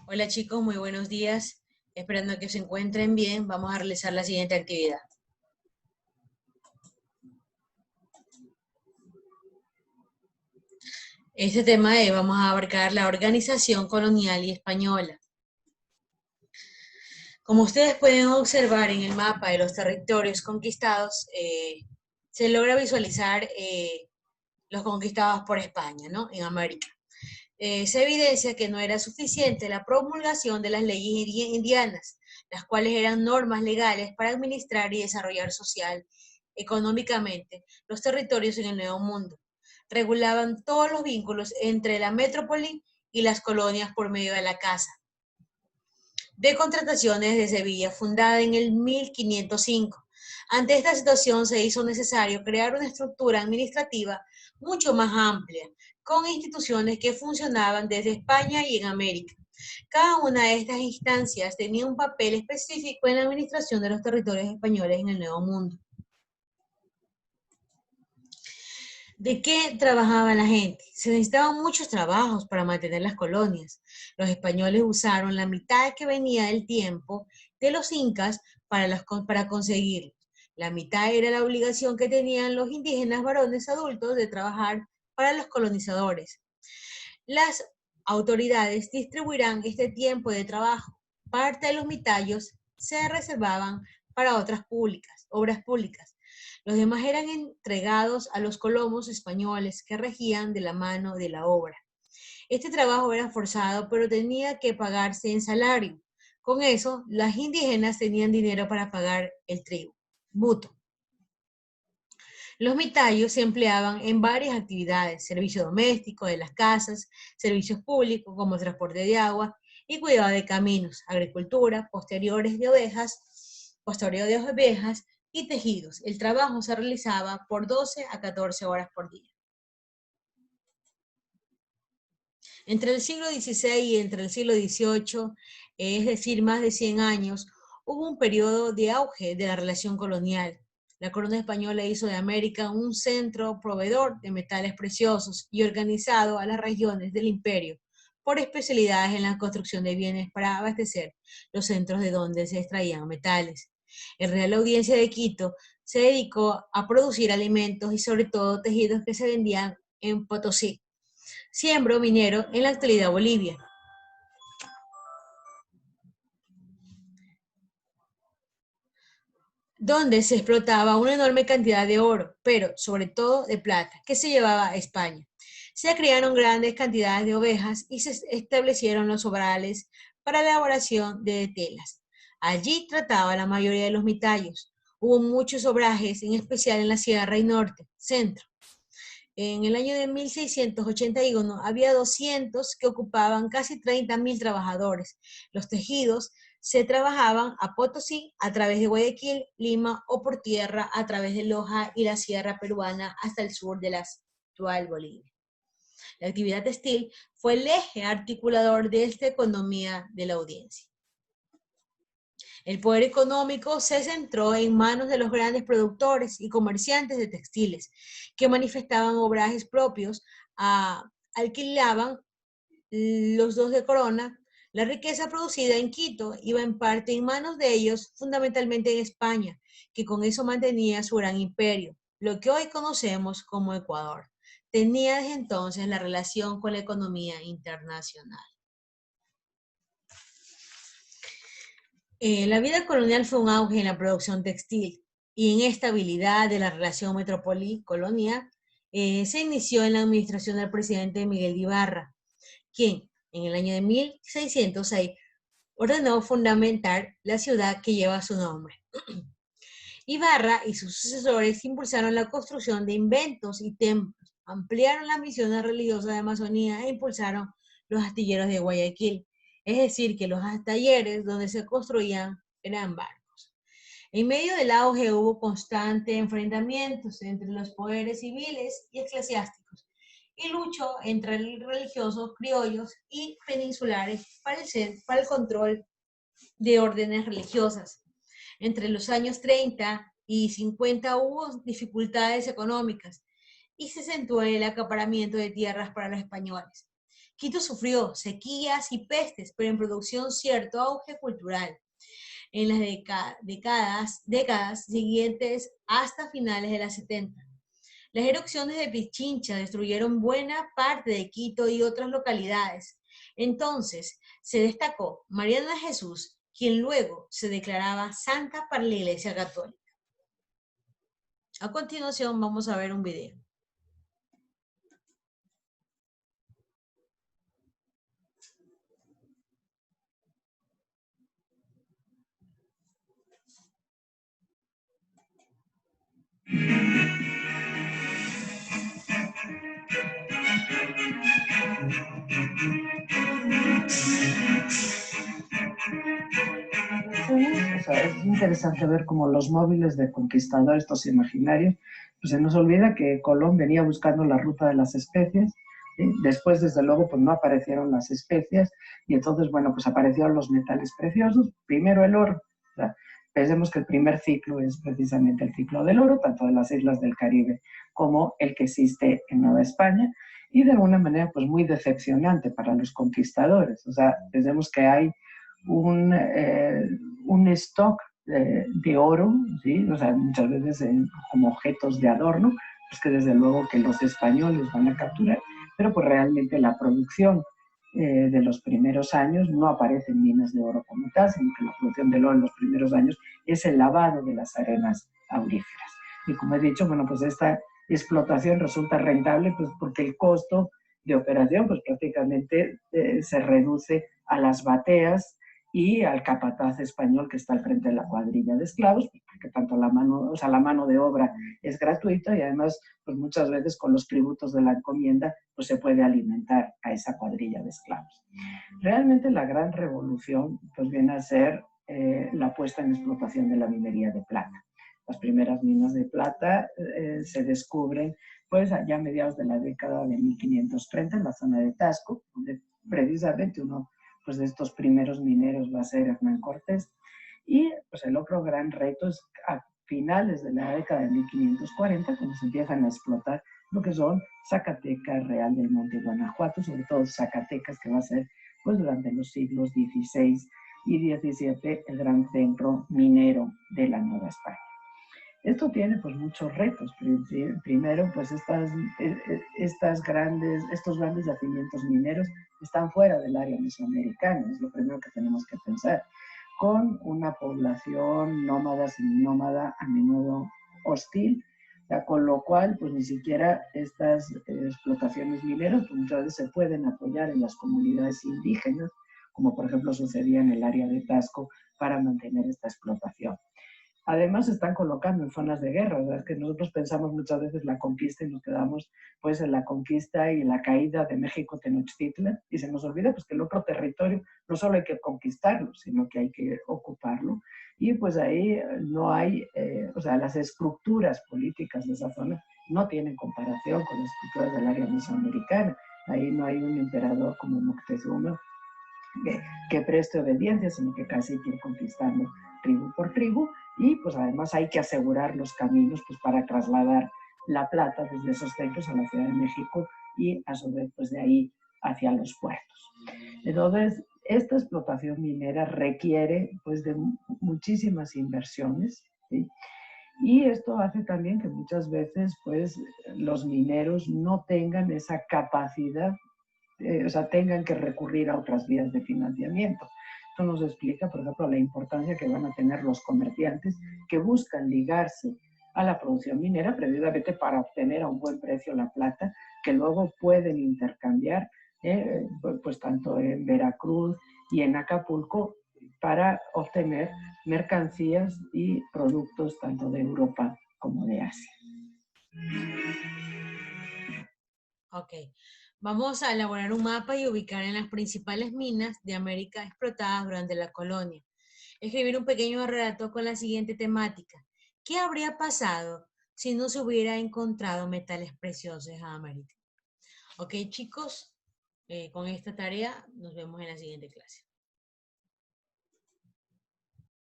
Hola chicos, muy buenos días. Esperando que se encuentren bien, vamos a realizar la siguiente actividad. Este tema vamos a abarcar la organización colonial y española. Como ustedes pueden observar en el mapa de los territorios conquistados, se logra visualizar los conquistados por España, ¿no? En América. Se evidencia que no era suficiente la promulgación de las leyes indianas, las cuales eran normas legales para administrar y desarrollar social, económicamente, los territorios en el Nuevo Mundo. Regulaban todos los vínculos entre la metrópoli y las colonias por medio de la Casa de Contrataciones de Sevilla, fundada en el 1505. Ante esta situación se hizo necesario crear una estructura administrativa mucho más amplia, con instituciones que funcionaban desde España y en América. Cada una de estas instancias tenía un papel específico en la administración de los territorios españoles en el Nuevo Mundo. ¿De qué trabajaba la gente? Se necesitaban muchos trabajos para mantener las colonias. Los españoles usaron la mitad que venía del tiempo de los incas para conseguirlo. La mitad era la obligación que tenían los indígenas varones adultos de trabajar para los colonizadores. Las autoridades distribuirán este tiempo de trabajo. Parte de los mitallos se reservaban para obras públicas. Los demás eran entregados a los colonos españoles que regían de la mano de la obra. Este trabajo era forzado, pero tenía que pagarse en salario. Con eso, las indígenas tenían dinero para pagar el tributo. Los mitayos se empleaban en varias actividades: servicio doméstico de las casas, servicios públicos como transporte de agua y cuidado de caminos, agricultura, pastoreo de ovejas y tejidos. El trabajo se realizaba por 12 a 14 horas por día. Entre el siglo XVI y entre el siglo XVIII, es decir, más de 100 años, hubo un periodo de auge de la relación colonial. La corona española hizo de América un centro proveedor de metales preciosos y organizado a las regiones del imperio por especialidades en la construcción de bienes para abastecer los centros de donde se extraían metales. El Real Audiencia de Quito se dedicó a producir alimentos y sobre todo tejidos que se vendían en Potosí, siembro minero en la actualidad Bolivia, donde se explotaba una enorme cantidad de oro, pero sobre todo de plata, que se llevaba a España. Se criaron grandes cantidades de ovejas y se establecieron los sobrales para la elaboración de telas. Allí trataba la mayoría de los mitallos. Hubo muchos obrajes, en especial en la Sierra y Norte, Centro. En el año de 1681 había 200 que ocupaban casi 30.000 trabajadores. Los tejidos se trabajaban a Potosí a través de Guayaquil, Lima o por tierra a través de Loja y la Sierra Peruana hasta el sur de la actual Bolivia. La actividad textil fue el eje articulador de esta economía de la audiencia. El poder económico se centró en manos de los grandes productores y comerciantes de textiles, que manifestaban obrajes propios, alquilaban los dos de corona. La riqueza producida en Quito iba en parte en manos de ellos, fundamentalmente en España, que con eso mantenía su gran imperio, lo que hoy conocemos como Ecuador. Tenía desde entonces la relación con la economía internacional. La vida colonial fue un auge en la producción textil y en esta habilidad de la relación metrópoli-colonia se inició en la administración del presidente Miguel de Ibarra, quien en el año de 1606 ordenó fundamentar la ciudad que lleva su nombre. Ibarra y sus sucesores impulsaron la construcción de inventos y templos, ampliaron las misiones religiosas de Amazonía e impulsaron los astilleros de Guayaquil, es decir, que los talleres donde se construían eran barcos. En medio del auge hubo constantes enfrentamientos entre los poderes civiles y eclesiásticos y luchó entre religiosos criollos y peninsulares para el control de órdenes religiosas. Entre los años 30 y 50 hubo dificultades económicas y se acentuó el acaparamiento de tierras para los españoles. Quito sufrió sequías y pestes, pero en producción cierto auge cultural en las décadas siguientes hasta finales de las 70. Las erupciones de Pichincha destruyeron buena parte de Quito y otras localidades. Entonces se destacó Mariana de Jesús, quien luego se declaraba santa para la Iglesia Católica. A continuación vamos a ver un video. O sea, es interesante ver cómo los móviles de conquistadores, estos imaginarios, pues se nos olvida que Colón venía buscando la ruta de las especias, ¿sí? Después, desde luego, pues no aparecieron las especias y entonces, bueno, pues aparecieron los metales preciosos, primero el oro. O sea, pensemos que el primer ciclo es precisamente el ciclo del oro, tanto de las islas del Caribe como el que existe en Nueva España, y de alguna manera, pues muy decepcionante para los conquistadores. O sea, pensemos que hay un stock de oro, ¿sí? O sea, muchas veces como objetos de adorno, pues que desde luego que los españoles van a capturar, pero pues realmente la producción de los primeros años no aparecen minas de oro como tal, sino que la producción del oro en los primeros años es el lavado de las arenas auríferas. Y como he dicho, bueno, pues esta explotación resulta rentable pues porque el costo de operación pues prácticamente se reduce a las bateas y al capataz español que está al frente de la cuadrilla de esclavos, porque tanto la mano de obra es gratuita y además pues muchas veces con los tributos de la encomienda pues se puede alimentar a esa cuadrilla de esclavos. Realmente la gran revolución pues viene a ser la puesta en explotación de la minería de plata. Las primeras minas de plata se descubren pues allá a mediados de la década de 1530 en la zona de Tasco, donde precisamente uno pues, de estos primeros mineros va a ser Hernán Cortés. Y pues el otro gran reto es a finales de la década de 1540, cuando se empiezan a explotar lo que son Zacatecas, Real del Monte y Guanajuato, sobre todo Zacatecas, que va a ser pues durante los siglos XVI y XVII el gran centro minero de la Nueva España. Esto tiene pues muchos retos. Primero, pues estos grandes yacimientos mineros están fuera del área mesoamericana, es lo primero que tenemos que pensar, con una población nómada, seminómada, a menudo hostil, con lo cual pues ni siquiera estas explotaciones mineras pues, muchas veces se pueden apoyar en las comunidades indígenas, como por ejemplo sucedía en el área de Tasco, para mantener esta explotación. Además, se están colocando en zonas de guerra. ¿Verdad? Es que nosotros pensamos muchas veces la conquista y nos quedamos pues, en la conquista y en la caída de México Tenochtitlan y se nos olvida pues, que el otro territorio no solo hay que conquistarlo, sino que hay que ocuparlo. Y pues ahí no hay, o sea, las estructuras políticas de esa zona no tienen comparación con las estructuras del área mesoamericana. Ahí no hay un emperador como Moctezuma que preste obediencia, sino que casi hay que ir conquistando tribu por tribu y pues además hay que asegurar los caminos pues para trasladar la plata desde esos centros a la Ciudad de México y a su vez pues de ahí hacia los puertos. Entonces, esta explotación minera requiere pues de muchísimas inversiones, ¿sí? Y esto hace también que muchas veces pues los mineros no tengan esa capacidad o sea, tengan que recurrir a otras vías de financiamiento. Esto nos explica, por ejemplo, la importancia que van a tener los comerciantes que buscan ligarse a la producción minera precisamente para obtener a un buen precio la plata que luego pueden intercambiar pues tanto en Veracruz y en Acapulco para obtener mercancías y productos tanto de Europa como de Asia. Ok, vamos a elaborar un mapa y ubicar en las principales minas de América explotadas durante la colonia. Escribir un pequeño relato con la siguiente temática. ¿Qué habría pasado si no se hubiera encontrado metales preciosos en América? Ok, chicos, con esta tarea nos vemos en la siguiente clase.